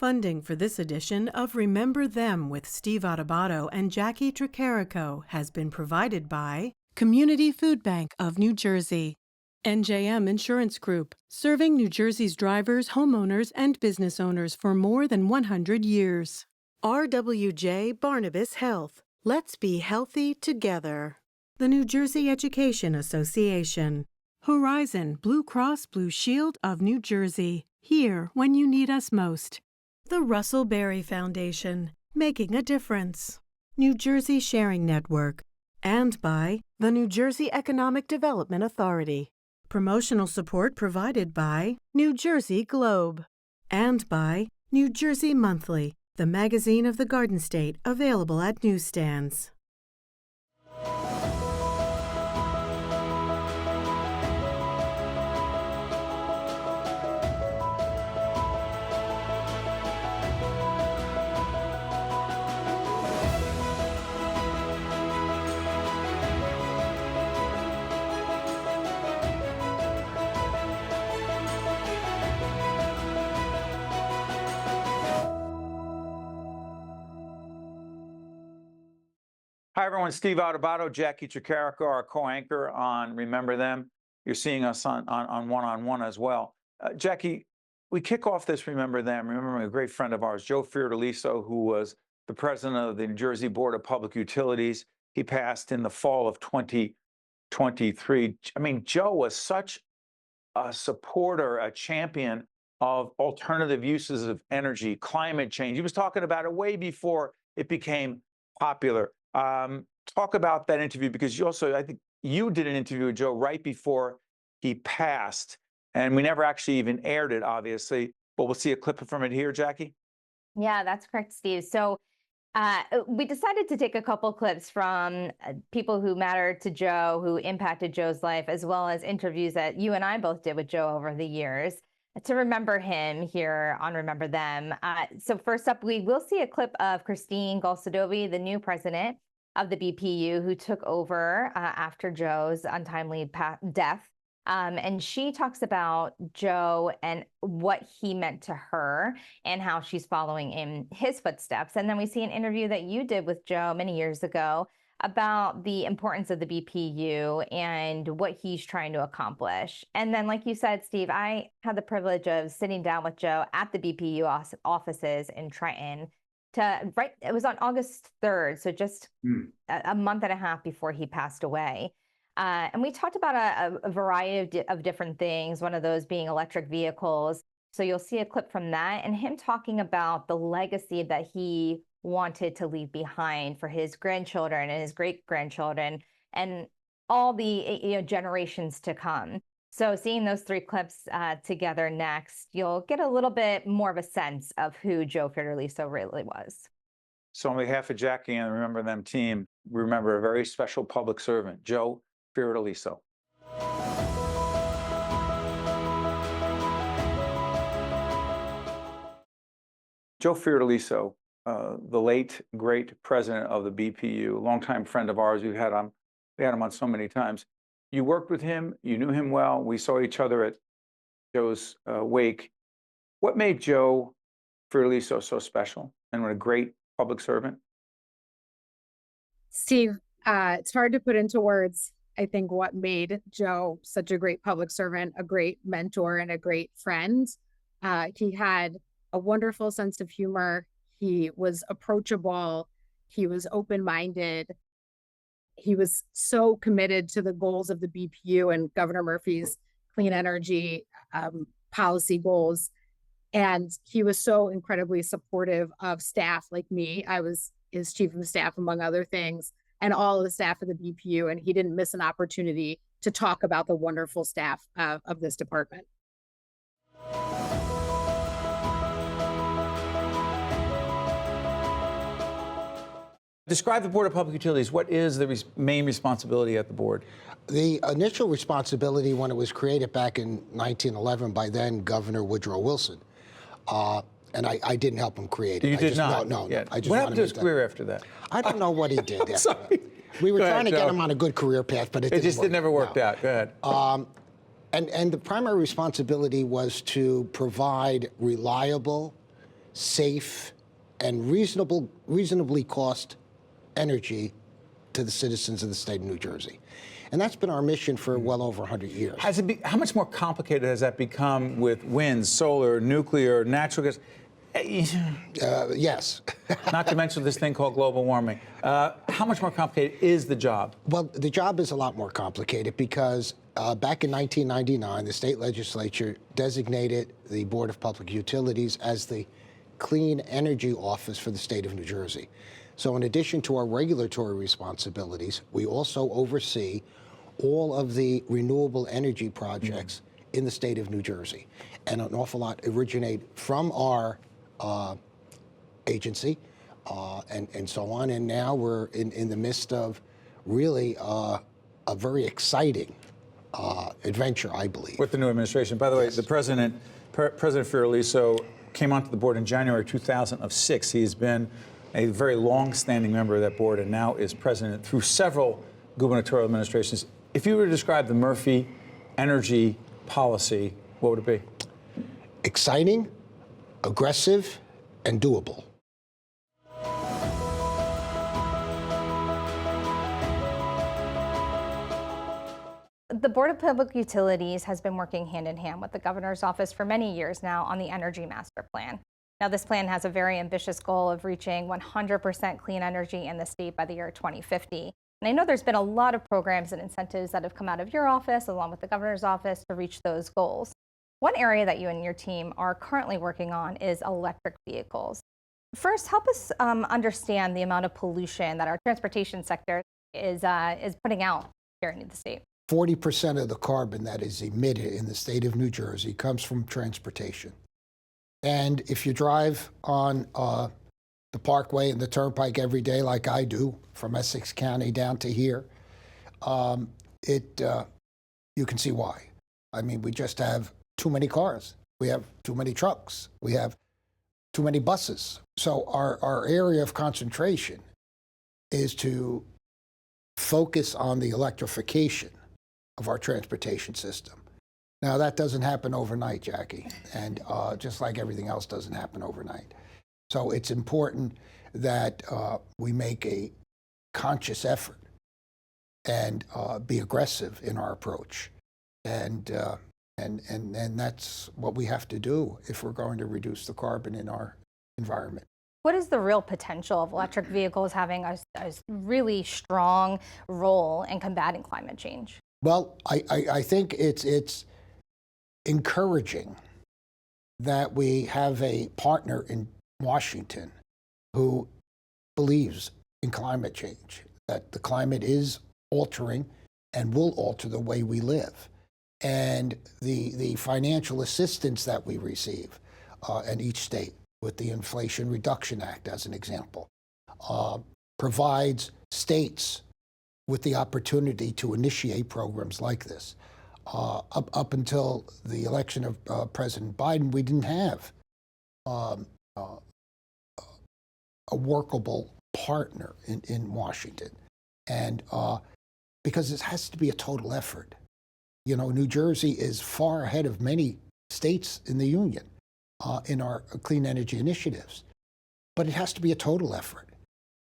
Funding for this edition of Remember Them with Steve Adubato and Jacqui Tricarico has been provided by Community Food Bank of New Jersey, NJM Insurance Group, serving New Jersey's drivers, homeowners, and business owners for more than 100 years. RWJ Barnabas Health. Let's be healthy together. The New Jersey Education Association. Horizon Blue Cross Blue Shield of New Jersey. Here when you need us most. The Russell Berry Foundation, making a difference. New Jersey Sharing Network. And by the New Jersey Economic Development Authority. Promotional support provided by New Jersey Globe. And by New Jersey Monthly, the magazine of the Garden State, available at newsstands. Hi, everyone. Steve Adubato, Jacqui Tricarico, our co-anchor on Remember Them. You're seeing us on one-on-one as well. Jacqui, we kick off this Remember Them, remembering a great friend of ours, Joe Fiordaliso, who was the president of the New Jersey Board of Public Utilities. He passed in the fall of 2023. I mean, Joe was such a supporter, a champion of alternative uses of energy, climate change. He was talking about it way before it became popular. Talk about that interview, because you also, I think you did an interview with Joe right before he passed, and we never actually even aired it, obviously, but we'll see a clip from it here, Jacqui. Yeah, that's correct, Steve. So we decided to take a couple clips from people who mattered to Joe, who impacted Joe's life, as well as interviews that you and I both did with Joe over the years, to remember him here on Remember Them. So first up, we will see a clip of Christine Guhl-Sadovy, the new president of the BPU, who took over after Joe's untimely death. And she talks about Joe and what he meant to her and how she's following in his footsteps. And then we see an interview that you did with Joe many years ago about the importance of the BPU and what he's trying to accomplish. And then, like you said, Steve, I had the privilege of sitting down with Joe at the BPU offices in Trenton. It was on August 3rd, so just a month and a half before he passed away. And we talked about a variety of different things, one of those being electric vehicles. So you'll see a clip from that and him talking about the legacy that he wanted to leave behind for his grandchildren and his great-grandchildren and all the generations to come. So seeing those three clips together next, you'll get a little bit more of a sense of who Joe Fiordaliso really was. So on behalf of Jacqui and the Remember Them team, we remember a very special public servant, Joe Fiordaliso. Joe Fiordaliso, the late, great president of the BPU, a longtime friend of ours. We had him on so many times. You worked with him. You knew him well. We saw each other at Joe's wake. What made Joe Fiordaliso so special and what a great public servant? Steve, it's hard to put into words, I think, what made Joe such a great public servant, a great mentor, and a great friend. He had a wonderful sense of humor. He was approachable. He was open-minded. He was so committed to the goals of the BPU and Governor Murphy's clean energy policy goals. And he was so incredibly supportive of staff like me. I was his chief of staff, among other things, and all of the staff of the BPU. And he didn't miss an opportunity to talk about the wonderful staff of this department. Describe the Board of Public Utilities. What is the main responsibility at the board? The initial responsibility when it was created back in 1911 by then Governor Woodrow Wilson, and I didn't help him create it. You did not? No. I just what happened to his career after that? I don't know what he did after Sorry. that. We were trying to Joe. get him on a good career path, but it just never worked out. Go ahead. And the primary responsibility was to provide reliable safe, and reasonably cost energy to the citizens of the state of New Jersey. And that's been our mission for well over 100 years. How much more complicated has that become with wind, solar, nuclear, natural gas? Yes. Not to mention this thing called global warming. How much more complicated is the job? Well, the job is a lot more complicated because back in 1999, the state legislature designated the Board of Public Utilities as the Clean Energy Office for the state of New Jersey. So in addition to our regulatory responsibilities, we also oversee all of the renewable energy projects in the state of New Jersey. And an awful lot originate from our agency and so on. And now we're in the midst of really a very exciting adventure, I believe. With the new administration. By the way, the President Fiordaliso came onto the board in January 2006. He's been a very long-standing member of that board and now is president through several gubernatorial administrations. If you were to describe the Murphy energy policy, what would it be? Exciting, aggressive, and doable. The Board of Public Utilities has been working hand in hand with the governor's office for many years now on the Energy Master Plan. Now, this plan has a very ambitious goal of reaching 100% clean energy in the state by the year 2050. And I know there's been a lot of programs and incentives that have come out of your office, along with the governor's office, to reach those goals. One area that you and your team are currently working on is electric vehicles. First, help us understand the amount of pollution that our transportation sector is putting out here in the state. 40% of the carbon that is emitted in the state of New Jersey comes from transportation. And if you drive on the Parkway and the Turnpike every day, like I do, from Essex County down to here, you can see why. I mean, we just have too many cars. We have too many trucks. We have too many buses. So our area of concentration is to focus on the electrification of our transportation system. Now, that doesn't happen overnight, Jackie, and just like everything else doesn't happen overnight. So it's important that we make a conscious effort and be aggressive in our approach. And that's what we have to do if we're going to reduce the carbon in our environment. What is the real potential of electric vehicles having a really strong role in combating climate change? Well, I think it's encouraging that we have a partner in Washington who believes in climate change, that the climate is altering and will alter the way we live. And the financial assistance that we receive in each state with the Inflation Reduction Act, as an example, provides states with the opportunity to initiate programs like this. Up until the election of President Biden, we didn't have a workable partner in Washington. And because it has to be a total effort. You know, New Jersey is far ahead of many states in the union in our clean energy initiatives. But it has to be a total effort.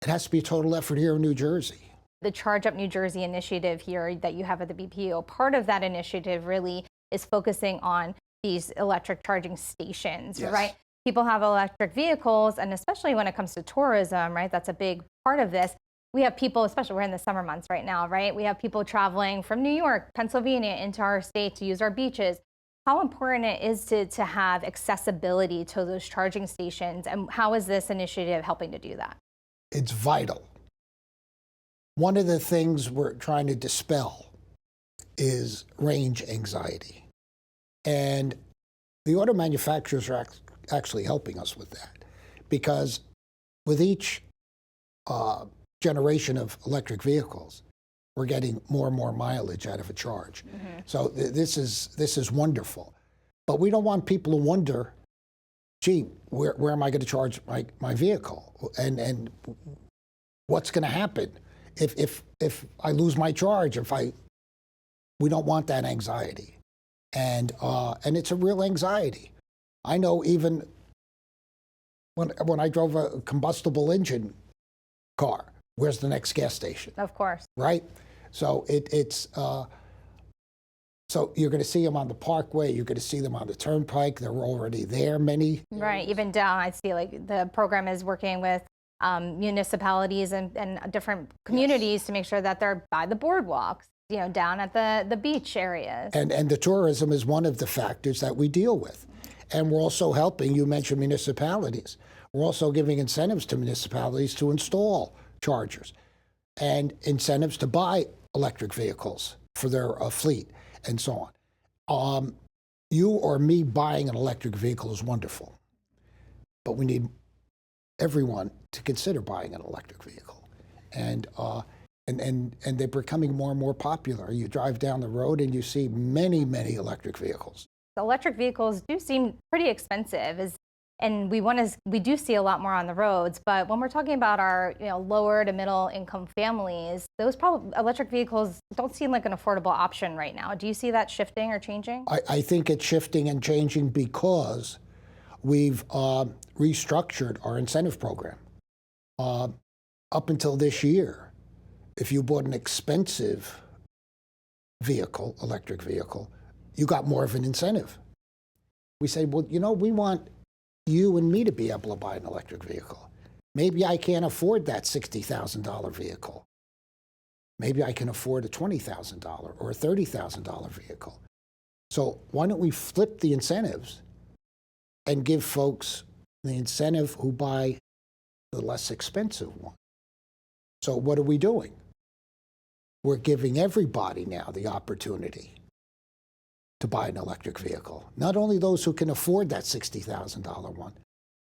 It has to be a total effort here in New Jersey. The Charge Up New Jersey initiative here that you have at the BPU, part of that initiative really is focusing on these electric charging stations, Yes. right? People have electric vehicles, and especially when it comes to tourism, right? That's a big part of this. We have people, especially we're in the summer months right now, right? We have people traveling from New York, Pennsylvania into our state to use our beaches. How important it is to have accessibility to those charging stations, and how is this initiative helping to do that? It's vital. One of the things we're trying to dispel is range anxiety. And the auto manufacturers are actually helping us with that, because with each generation of electric vehicles, we're getting more and more mileage out of a charge. Mm-hmm. So this is wonderful. But we don't want people to wonder, gee, where am I going to charge my vehicle? And what's going to happen if I lose my charge? We don't want that anxiety. And it's a real anxiety. I know even When I drove a combustible engine car, where's the next gas station? Of course. Right? So so you're going to see them on the Parkway, you're going to see them on the Turnpike, they're already there, many. Right, even down, I see like the program is working with municipalities and different communities to make sure that they're by the boardwalks, you know, down at the beach areas. And the tourism is one of the factors that we deal with. And we're also helping, you mentioned municipalities, we're also giving incentives to municipalities to install chargers and incentives to buy electric vehicles for their fleet and so on. You or me buying an electric vehicle is wonderful, but we need everyone to consider buying an electric vehicle. And they're becoming more and more popular. You drive down the road and you see many, many electric vehicles. Electric vehicles do seem pretty expensive, and we do see a lot more on the roads. But when we're talking about our lower to middle income families, those electric vehicles don't seem like an affordable option right now. Do you see that shifting or changing? I think it's shifting and changing because we've restructured our incentive program. Up until this year, if you bought an expensive vehicle, electric vehicle, you got more of an incentive. We say, well, we want you and me to be able to buy an electric vehicle. Maybe I can't afford that $60,000 vehicle. Maybe I can afford a $20,000 or a $30,000 vehicle. So why don't we flip the incentives and give folks the incentive who buy the less expensive one? So what are we doing? We're giving everybody now the opportunity to buy an electric vehicle. Not only those who can afford that $60,000 one,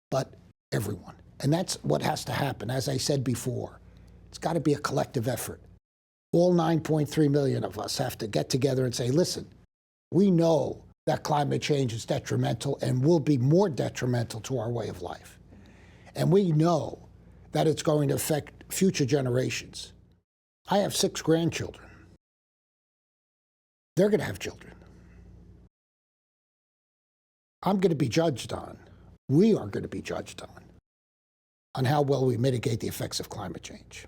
but everyone. And that's what has to happen. As I said before, it's got to be a collective effort. All 9.3 million of us have to get together and say, listen, we know that climate change is detrimental and will be more detrimental to our way of life. And we know that it's going to affect future generations. I have 6 grandchildren. They're going to have children. I'm going to be judged we are going to be judged on how well we mitigate the effects of climate change.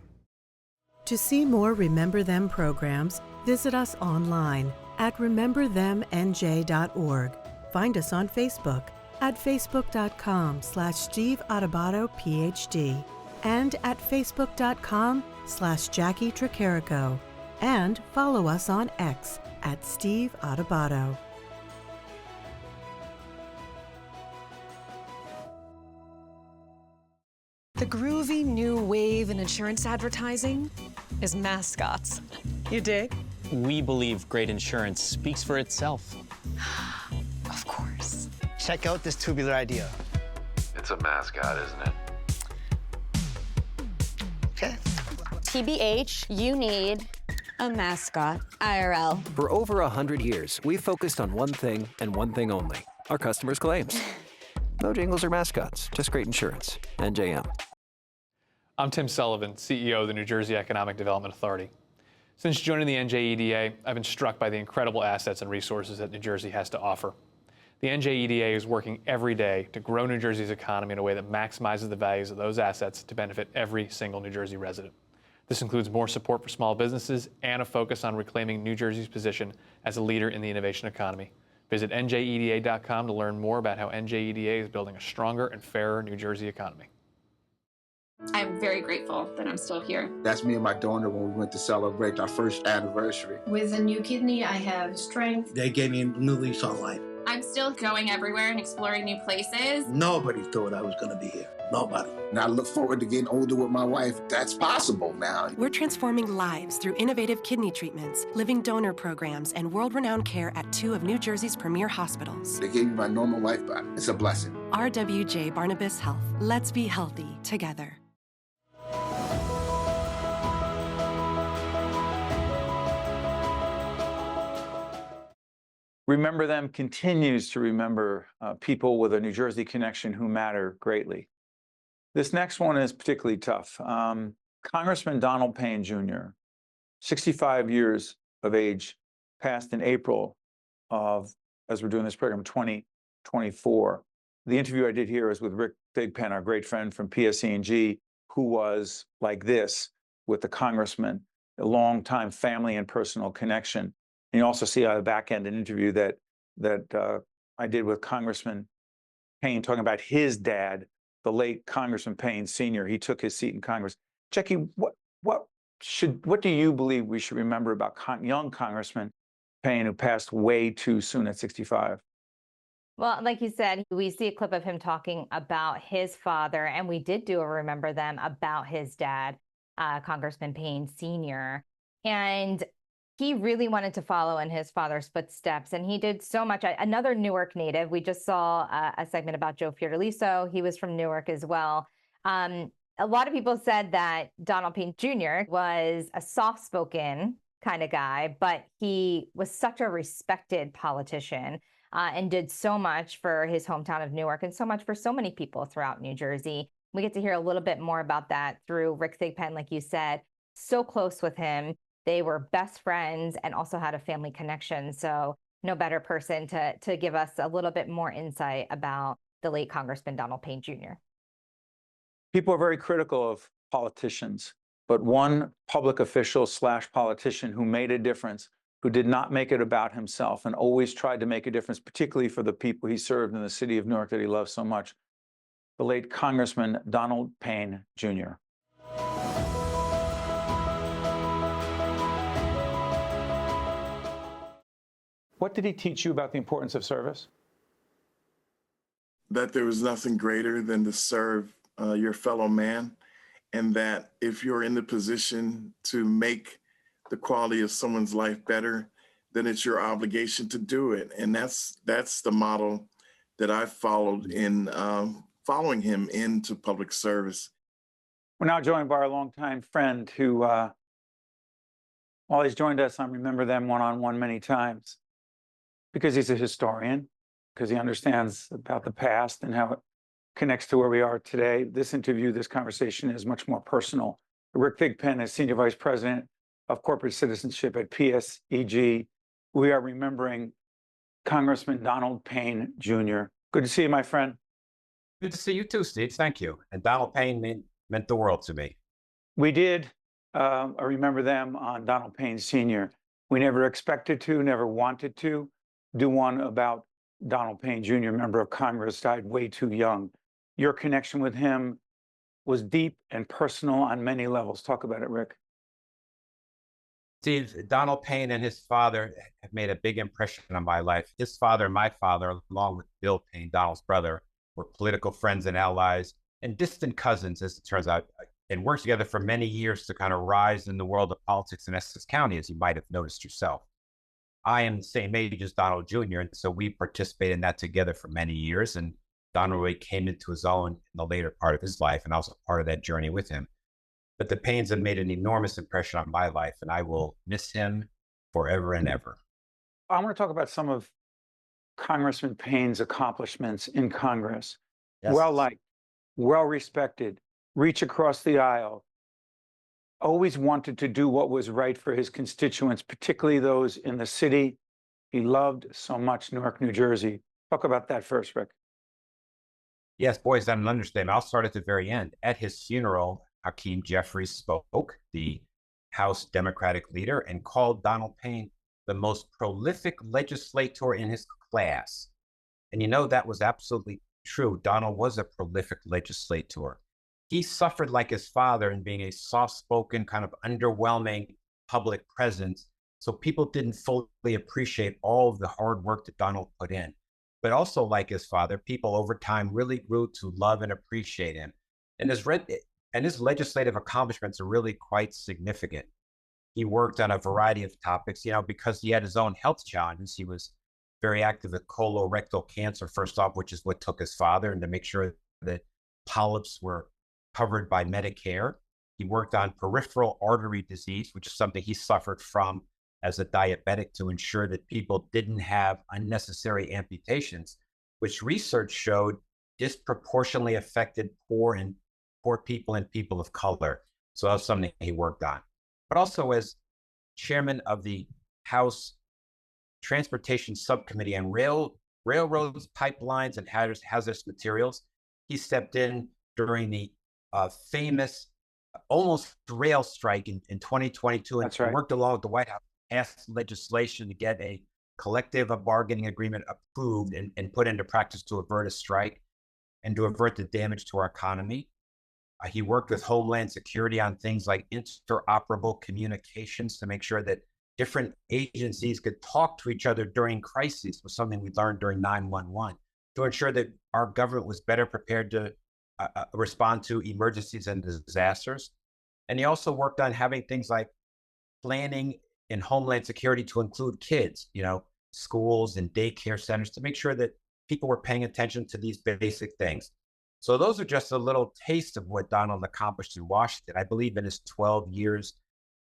To see more Remember Them programs, visit us online at rememberthemnj.org. Find us on Facebook at facebook.com/Steve Adubato, PhD, and at facebook.com/Jacqui Tricarico. And follow us on X at Steve Adubato. The groovy new wave in insurance advertising is mascots. You dig? We believe great insurance speaks for itself. Of course. Check out this tubular idea. It's a mascot, isn't it? Okay. TBH, you need a mascot, IRL. For over 100 years, we've focused on one thing and one thing only, our customers' claims. No jingles or mascots, just great insurance. NJM. I'm Tim Sullivan, CEO of the New Jersey Economic Development Authority. Since joining the NJEDA, I've been struck by the incredible assets and resources that New Jersey has to offer. The NJEDA is working every day to grow New Jersey's economy in a way that maximizes the values of those assets to benefit every single New Jersey resident. This includes more support for small businesses and a focus on reclaiming New Jersey's position as a leader in the innovation economy. Visit njeda.com to learn more about how NJEDA is building a stronger and fairer New Jersey economy. I'm very grateful that I'm still here. That's me and my donor when we went to celebrate our first anniversary. With a new kidney, I have strength. They gave me a new lease on life. I'm still going everywhere and exploring new places. Nobody thought I was going to be here. Nobody. And I look forward to getting older with my wife. That's possible now. We're transforming lives through innovative kidney treatments, living donor programs, and world-renowned care at 2 of New Jersey's premier hospitals. They gave me my normal life back. It's a blessing. RWJ Barnabas Health. Let's be healthy together. Remember Them continues to remember people with a New Jersey connection who matter greatly. This next one is particularly tough. Congressman Donald Payne Jr., 65 years of age, passed in April of, as we're doing this program, 2024. The interview I did here is with Rick Thigpen, our great friend from PSEG, who was like this with the congressman, a long-time family and personal connection. And you also see on the back end an interview that I did with Congressman Payne talking about his dad, the late Congressman Payne Sr. He took his seat in Congress. Jacqui, what do you believe we should remember about young Congressman Payne, who passed way too soon at 65? Well, like you said, we see a clip of him talking about his father, and we did do a Remember Them about his dad, Congressman Payne Sr. And he really wanted to follow in his father's footsteps, and he did so much. Another Newark native, we just saw a segment about Joe Fiordaliso. He was from Newark as well. A lot of people said that Donald Payne Jr. was a soft-spoken kind of guy, but he was such a respected politician and did so much for his hometown of Newark and so much for so many people throughout New Jersey. We get to hear a little bit more about that through Rick Thigpen, like you said, so close with him. They were best friends and also had a family connection. So no better person to give us a little bit more insight about the late Congressman Donald Payne Jr. People are very critical of politicians, but one public official / politician who made a difference, who did not make it about himself and always tried to make a difference, particularly for the people he served in the city of Newark that he loved so much, the late Congressman Donald Payne Jr. What did he teach you about the importance of service? That there was nothing greater than to serve your fellow man, and that if you're in the position to make the quality of someone's life better, then it's your obligation to do it. And that's the model that I followed in following him into public service. We're now joined by our longtime friend who, while he's joined us on Remember Them one-on-one many times, because he's a historian, because he understands about the past and how it connects to where we are today. This interview, this conversation is much more personal. Rick Thigpen is Senior Vice President of Corporate Citizenship at PSEG. We are remembering Congressman Donald Payne Jr. Good to see you, my friend. Good to see you too, Steve. Thank you. And Donald Payne meant the world to me. We did Remember Them on Donald Payne Sr. We never expected to, never wanted to do one about Donald Payne Jr., member of Congress, died way too young. Your connection with him was deep and personal on many levels. Talk about it, Rick. Steve, Donald Payne and his father have made a big impression on my life. His father and my father, along with Bill Payne, Donald's brother, were political friends and allies and distant cousins, as it turns out, and worked together for many years to kind of rise in the world of politics in Essex County, as you might have noticed yourself. I am the same age as Donald Jr., and so we participated in that together for many years, and Donald really came into his own in the later part of his life, and I was a part of that journey with him. But the Paynes have made an enormous impression on my life, and I will miss him forever and ever. I want to talk about some of Congressman Payne's accomplishments in Congress. Yes. Well-liked, well-respected, reach across the aisle, always wanted to do what was right for his constituents, particularly those in the city he loved so much, Newark, New Jersey. Talk about that first, Rick. Yes, boys, that's an understatement. I'll start at the very end. At his funeral, Hakeem Jeffries spoke, the House Democratic leader, and called Donald Payne the most prolific legislator in his class. And you know, that was absolutely true. Donald was a prolific legislator. He suffered like his father in being a soft-spoken, kind of underwhelming public presence. So people didn't fully appreciate all of the hard work that Donald put in. But also like his father, people over time really grew to love and appreciate him. And his legislative accomplishments are really quite significant. He worked on a variety of topics, you know, because he had his own health challenges. He was very active with colorectal cancer, first off, which is what took his father, and to make sure that polyps were covered by Medicare. He worked on peripheral artery disease, which is something he suffered from as a diabetic, to ensure that people didn't have unnecessary amputations, which research showed disproportionately affected poor people and people of color. So that was something he worked on. But also as chairman of the House Transportation Subcommittee on Railroads, Pipelines, and Hazardous Materials, He stepped in during the famous almost rail strike in 2022 and That's right. worked along with the White House, passed legislation to get a collective bargaining agreement approved and put into practice to avert a strike and to avert the damage to our economy. He worked with Homeland Security on things like interoperable communications to make sure that different agencies could talk to each other during crises, was something we learned during 9/11, to ensure that our government was better prepared to respond to emergencies and disasters. And he also worked on having things like planning in Homeland Security to include kids, schools and daycare centers, to make sure that people were paying attention to these basic things. So those are just a little taste of what Donald accomplished in Washington. I believe in his 12 years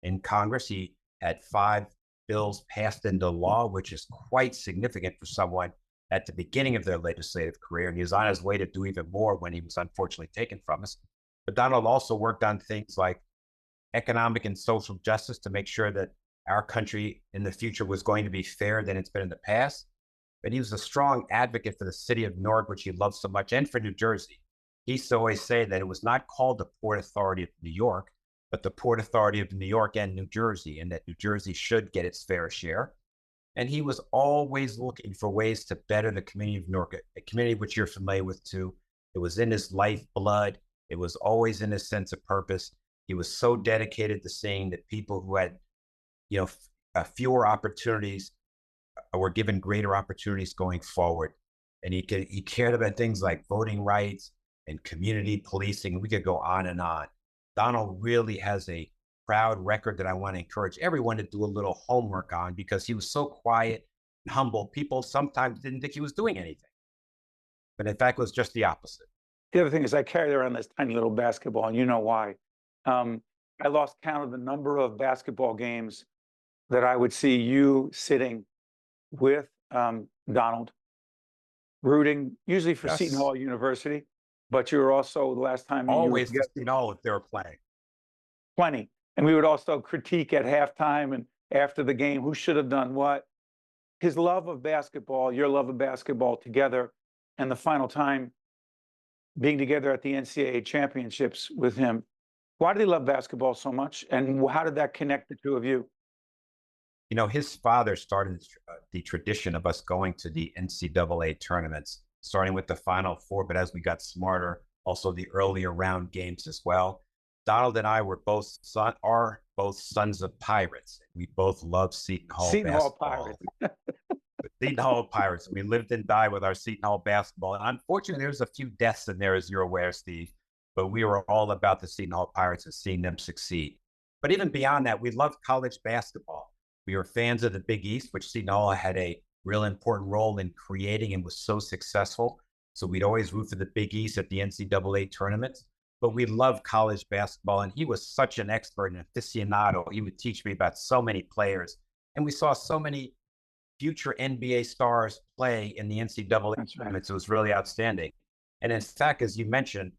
in Congress, he had 5 bills passed into law, which is quite significant for someone at the beginning of their legislative career. And he was on his way to do even more when he was unfortunately taken from us. But Donald also worked on things like economic and social justice to make sure that our country in the future was going to be fairer than it's been in the past. But he was a strong advocate for the city of Newark, which he loved so much, and for New Jersey. He used to always say that it was not called the Port Authority of New York, but the Port Authority of New York and New Jersey, and that New Jersey should get its fair share. And he was always looking for ways to better the community of Newark, a community which you're familiar with too. It was in his lifeblood. It was always in his sense of purpose. He was so dedicated to seeing that people who had, fewer opportunities were given greater opportunities going forward. And he cared about things like voting rights and community policing. We could go on and on. Donald really has a proud record that I want to encourage everyone to do a little homework on, because he was so quiet and humble. People sometimes didn't think he was doing anything, but in fact, it was just the opposite. The other thing is I carried around this tiny little basketball, and you know why. I lost count of the number of basketball games that I would see you sitting with Donald, rooting, usually for Seton Hall University, but you were also, the last time always for Seton Hall if they were playing. Plenty. And we would also critique at halftime and after the game who should have done what. His love of basketball, your love of basketball together, and the final time being together at the NCAA championships with him. Why did he love basketball so much? And how did that connect the two of you? His father started the tradition of us going to the NCAA tournaments, starting with the Final Four, but as we got smarter, also the earlier round games as well. Donald and I were both sons of Pirates. We both loved Seton Hall basketball. Hall Pirates. Seton Hall Pirates. We lived and died with our Seton Hall basketball. And unfortunately, there's a few deaths in there, as you're aware, Steve. But we were all about the Seton Hall Pirates and seeing them succeed. But even beyond that, we loved college basketball. We were fans of the Big East, which Seton Hall had a real important role in creating and was so successful. So we'd always root for the Big East at the NCAA tournaments. But we loved college basketball, and he was such an expert and aficionado. He would teach me about so many players. And we saw so many future NBA stars play in the NCAA tournaments. It was really outstanding. And in fact, as you mentioned,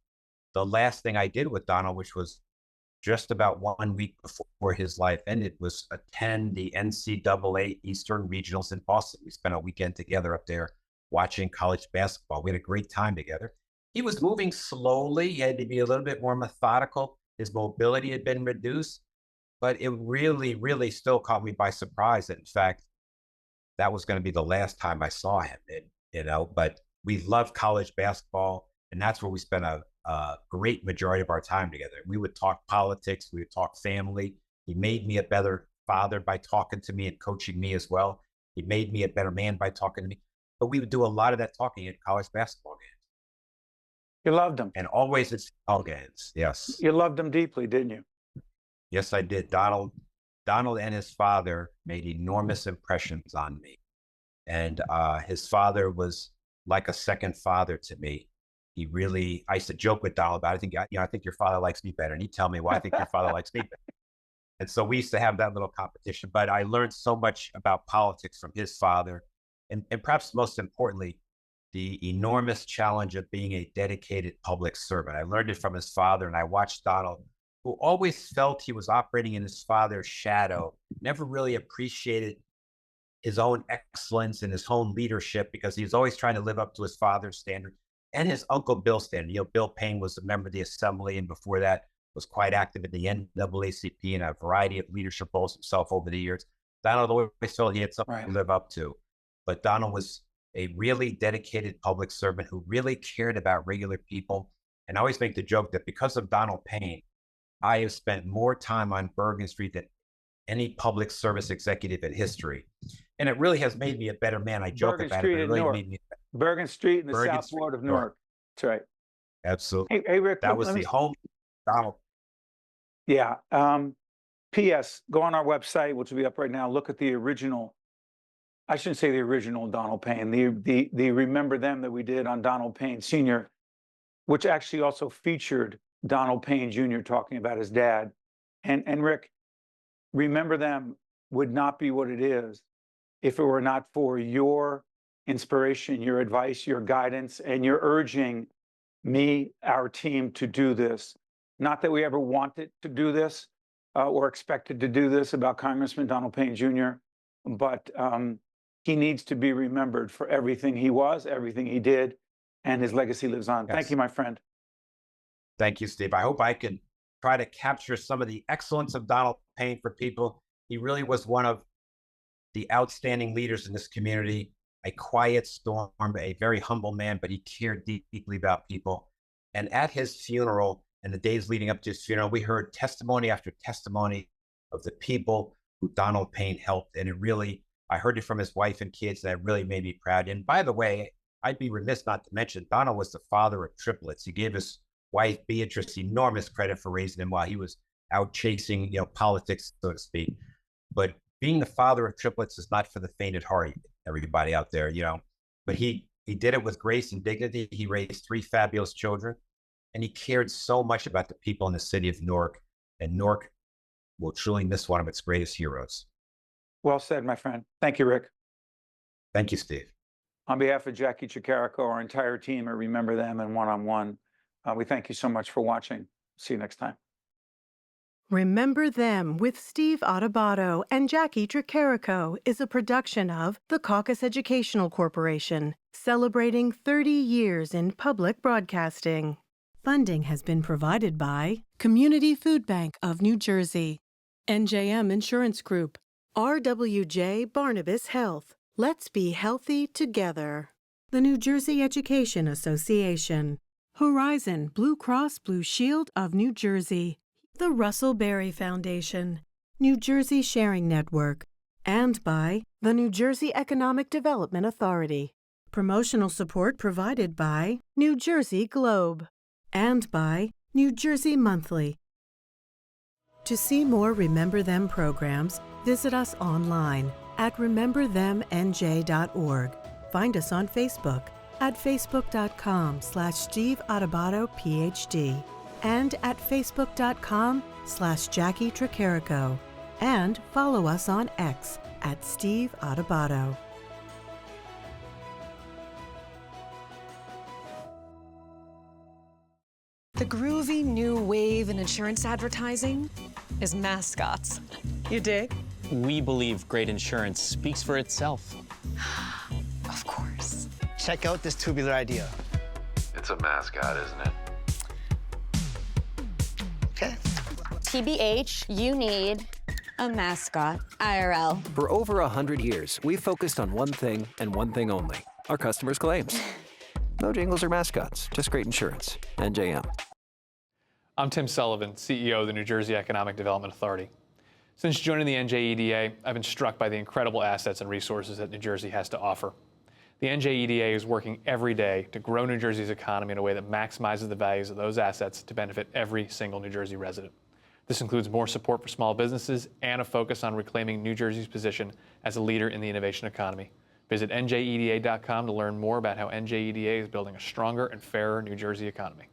the last thing I did with Donald, which was just about 1 week before his life ended, was attend the NCAA Eastern Regionals in Boston. We spent a weekend together up there watching college basketball. We had a great time together. He was moving slowly. He had to be a little bit more methodical. His mobility had been reduced, but it really, really still caught me by surprise that, in fact, that was going to be the last time I saw him, but we loved college basketball, and that's where we spent a great majority of our time together. We would talk politics. We would talk family. He made me a better father by talking to me and coaching me as well. He made me a better man by talking to me. But we would do a lot of that talking at college basketball games. You loved him. And always at all games, yes. You loved him deeply, didn't you? Yes, I did. Donald and his father made enormous impressions on me. And his father was like a second father to me. I used to joke with Donald about, I think your father likes me better. And he'd tell me, well, I think your father likes me better. And so we used to have that little competition. But I learned so much about politics from his father. And perhaps most importantly, the enormous challenge of being a dedicated public servant. I learned it from his father, and I watched Donald, who always felt he was operating in his father's shadow, never really appreciated his own excellence and his own leadership because he was always trying to live up to his father's standard. and his uncle Bill Stanton. Bill Payne was a member of the Assembly, and before that was quite active in the NAACP and a variety of leadership roles himself over the years. Donald always felt he had something to live up to, but Donald was a really dedicated public servant who really cared about regular people. And I always make the joke that because of Donald Payne, I have spent more time on Bergen Street than any public service executive in history. And it really has made me a better man. I joke about it, but it really made me Bergen Street in the Bergen South Street, Ward of Newark. Newark. That's right. Absolutely. Hey, Rick, that was the home Donald. Yeah. P.S. Go on our website, which will be up right now. Look at the original. I shouldn't say the original Donald Payne. The Remember Them that we did on Donald Payne Sr., which actually also featured Donald Payne Jr. talking about his dad. And Rick, Remember Them would not be what it is if it were not for your inspiration, your advice, your guidance, and your urging me, our team, to do this. Not that we ever wanted to do this or expected to do this about Congressman Donald Payne Jr., but he needs to be remembered for everything he was, everything he did, and his legacy lives on. Yes. Thank you, my friend. Thank you, Steve. I hope I can try to capture some of the excellence of Donald Payne for people. He really was one of the outstanding leaders in this community, a quiet storm, a very humble man, but he cared deeply about people. And at his funeral and the days leading up to his funeral, we heard testimony after testimony of the people who Donald Payne helped. And it really, I heard it from his wife and kids, and that really made me proud. And by the way, I'd be remiss not to mention, Donald was the father of triplets. He gave his wife, Beatrice, enormous credit for raising him while he was out chasing, politics, so to speak. But being the father of triplets is not for the faint at heart, everybody out there, But he did it with grace and dignity. He raised 3 fabulous children, and he cared so much about the people in the city of Newark. And Newark will truly miss one of its greatest heroes. Well said, my friend. Thank you, Rick. Thank you, Steve. On behalf of Jacqui Tricarico, our entire team at Remember Them and One-on-One, we thank you so much for watching. See you next time. Remember Them with Steve Adubato and Jacqui Tricarico is a production of the Caucus Educational Corporation, celebrating 30 years in public broadcasting. Funding has been provided by Community Food Bank of New Jersey, NJM Insurance Group, RWJ Barnabas Health. Let's be healthy together. The New Jersey Education Association, Horizon Blue Cross Blue Shield of New Jersey, the Russell Berry Foundation, New Jersey Sharing Network, and by the New Jersey Economic Development Authority. Promotional support provided by New Jersey Globe and by New Jersey Monthly. To see more Remember Them programs, visit us online at rememberthemnj.org. Find us on Facebook at facebook.com/Steve Adubato PhD and at facebook.com/Jacqui Tricarico, and follow us on X at Steve Adubato. The groovy new wave in insurance advertising is mascots. You dig? We believe great insurance speaks for itself. Of course. Check out this tubular idea. It's a mascot, isn't it? Okay. TBH, you need a mascot, IRL. For over 100 years, we've focused on one thing and one thing only, our customers' claims. No jingles or mascots, just great insurance. NJM. I'm Tim Sullivan, CEO of the New Jersey Economic Development Authority. Since joining the NJEDA, I've been struck by the incredible assets and resources that New Jersey has to offer. The NJEDA is working every day to grow New Jersey's economy in a way that maximizes the values of those assets to benefit every single New Jersey resident. This includes more support for small businesses and a focus on reclaiming New Jersey's position as a leader in the innovation economy. Visit njeda.com to learn more about how NJEDA is building a stronger and fairer New Jersey economy.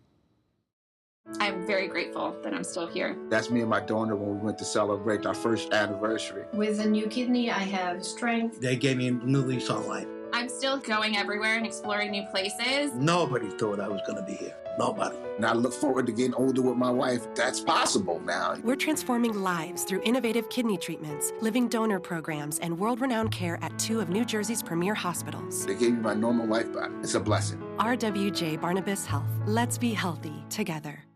I'm very grateful that I'm still here. That's me and my donor when we went to celebrate our first anniversary. With a new kidney, I have strength. They gave me a new lease on life. I'm still going everywhere and exploring new places. Nobody thought I was going to be here. Nobody. And I look forward to getting older with my wife. That's possible now. We're transforming lives through innovative kidney treatments, living donor programs, and world-renowned care at 2 of New Jersey's premier hospitals. They gave me my normal life back. It's a blessing. RWJ Barnabas Health. Let's be healthy together.